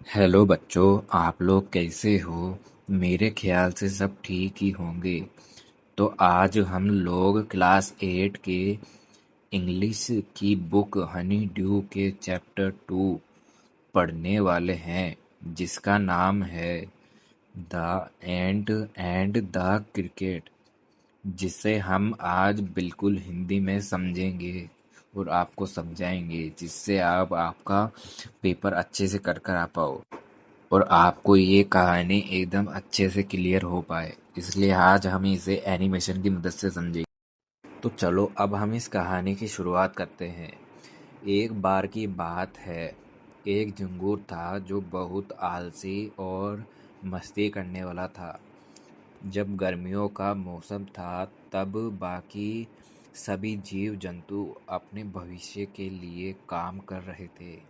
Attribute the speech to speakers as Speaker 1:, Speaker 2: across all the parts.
Speaker 1: Hello बच्चों, आप लोग कैसे हो? मेरे ख्याल से सब ठीक ही होंगे। तो आज हम लोग क्लास 8 के इंग्लिश की बुक हनी ड्यू के चैप्टर 2 पढ़ने वाले हैं, जिसका नाम है the ant and the cricket, जिसे हम आज बिल्कुल हिंदी में समझेंगे और आपको समझाएंगे, जिससे आप आपका पेपर अच्छे से कर आ पाओ और आपको ये कहानी एकदम अच्छे से क्लियर हो पाए। इसलिए आज हम इसे एनिमेशन की मदद से समझेंगे। तो चलो अब हम इस कहानी की शुरुआत करते हैं। एक बार की बात है, एक झिंगुर था जो बहुत आलसी और मस्ती करने वाला था। जब गर्मियों का मौसम था तब बाकी सभी जीव जंतु अपने भविष्य के लिए काम कर रहे थे,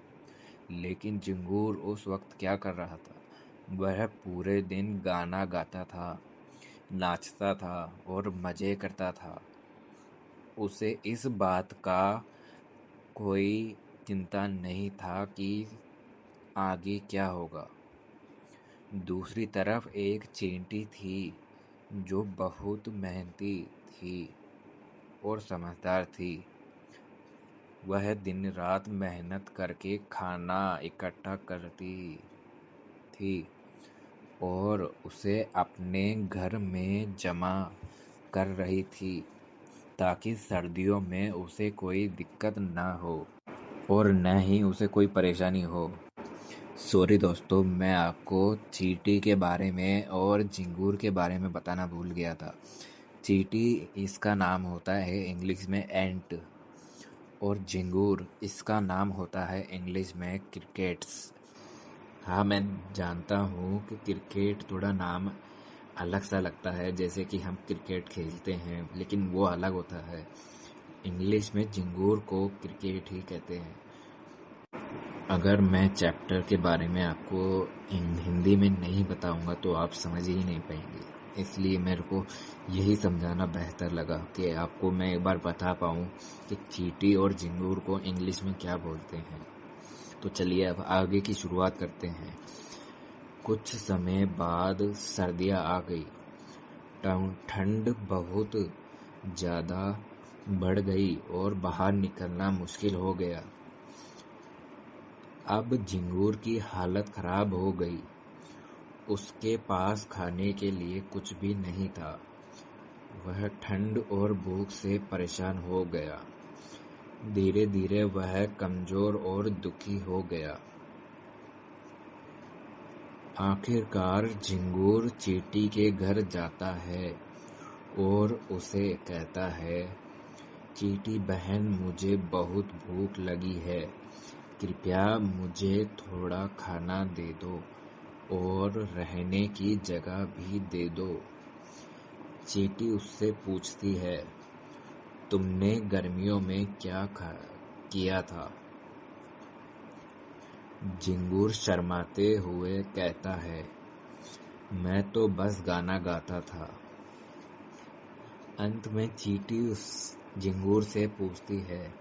Speaker 1: लेकिन झिंगुर उस वक्त क्या कर रहा था? वह पूरे दिन गाना गाता था, नाचता था और मजे करता था। उसे इस बात का कोई चिंता नहीं था कि आगे क्या होगा। दूसरी तरफ एक चींटी थी जो बहुत मेहनती थी और समझदार थी। वह दिन रात मेहनत करके खाना इकट्ठा करती थी और उसे अपने घर में जमा कर रही थी, ताकि सर्दियों में उसे कोई दिक्कत ना हो और न ही उसे कोई परेशानी हो। सॉरी दोस्तों, मैं आपको चींटी के बारे में और झिंगुर के बारे में बताना भूल गया था। चींटी इसका नाम होता है इंग्लिश में एंट, और झिंगुर इसका नाम होता है इंग्लिश में क्रिकेट्स। हाँ, मैं जानता हूँ कि क्रिकेट थोड़ा नाम अलग सा लगता है, जैसे कि हम क्रिकेट खेलते हैं, लेकिन वो अलग होता है। इंग्लिश में झिंगुर को क्रिकेट ही कहते हैं। अगर मैं चैप्टर के बारे में आपको हिंदी में नहीं बताऊंगा तो आप समझ ही नहीं पाएंगे, इसलिए मेरे को यही समझाना बेहतर लगा कि आपको मैं एक बार बता पाऊँ कि चींटी और झिंगुर को इंग्लिश में क्या बोलते हैं। तो चलिए अब आगे की शुरुआत करते हैं। कुछ समय बाद सर्दियाँ आ गई। ठंड बहुत ज़्यादा बढ़ गई और बाहर निकलना मुश्किल हो गया। अब झिंगुर की हालत खराब हो गई। उसके पास खाने के लिए कुछ भी नहीं था। वह ठंड और भूख से परेशान हो गया। धीरे धीरे वह कमजोर और दुखी हो गया। आखिरकार झिंगुर चींटी के घर जाता है और उसे कहता है, चींटी बहन, मुझे बहुत भूख लगी है, कृपया मुझे थोड़ा खाना दे दो और रहने की जगह भी दे दो। चींटी उससे पूछती है, तुमने गर्मियों में क्या किया था? झिंगुर शर्माते हुए कहता है, मैं तो बस गाना गाता था। अंत में चींटी उस झिंगुर से पूछती है,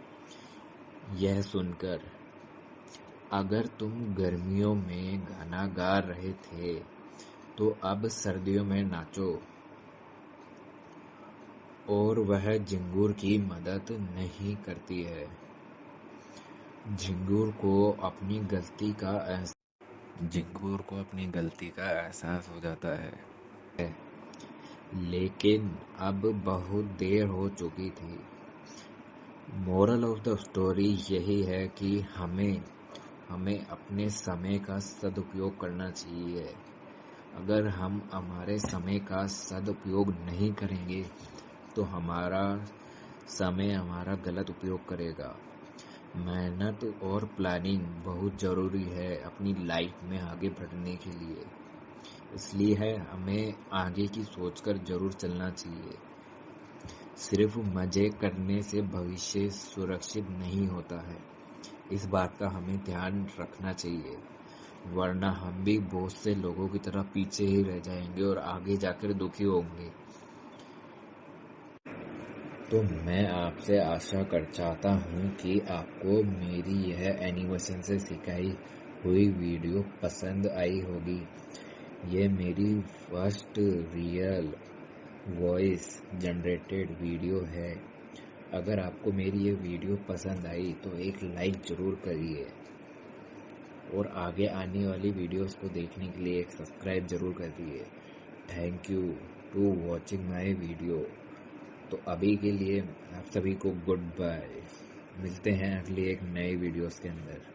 Speaker 1: यह सुनकर, अगर तुम गर्मियों में गाना गा रहे थे तो अब सर्दियों में नाचो। और वह झिंगुर की मदद नहीं करती है। झिंगुर को अपनी गलती का एहसास हो जाता है, लेकिन अब बहुत देर हो चुकी थी। मोरल ऑफ द स्टोरी यही है कि हमें अपने समय का सदुपयोग करना चाहिए। अगर हम हमारे समय का सदुपयोग नहीं करेंगे तो हमारा समय हमारा गलत उपयोग करेगा। मेहनत और प्लानिंग बहुत ज़रूरी है अपनी लाइफ में आगे बढ़ने के लिए, इसलिए हमें आगे की सोचकर जरूर चलना चाहिए। सिर्फ मजे करने से भविष्य सुरक्षित नहीं होता है, इस बात का हमें ध्यान रखना चाहिए, वरना हम भी बहुत से लोगों की तरह पीछे ही रह जाएंगे और आगे जाकर दुखी होंगे। तो मैं आपसे आशा कर चाहता हूँ कि आपको मेरी यह एनिमेशन से सिखाई हुई वीडियो पसंद आई होगी। ये मेरी first real voice generated video है। अगर आपको मेरी ये वीडियो पसंद आई तो एक लाइक ज़रूर करिए और आगे आने वाली वीडियोस को देखने के लिए एक सब्सक्राइब ज़रूर करिए। Thank you to watching my video. तो अभी के लिए आप सभी को गुड बाय। मिलते हैं अगली एक नई वीडियोस के अंदर।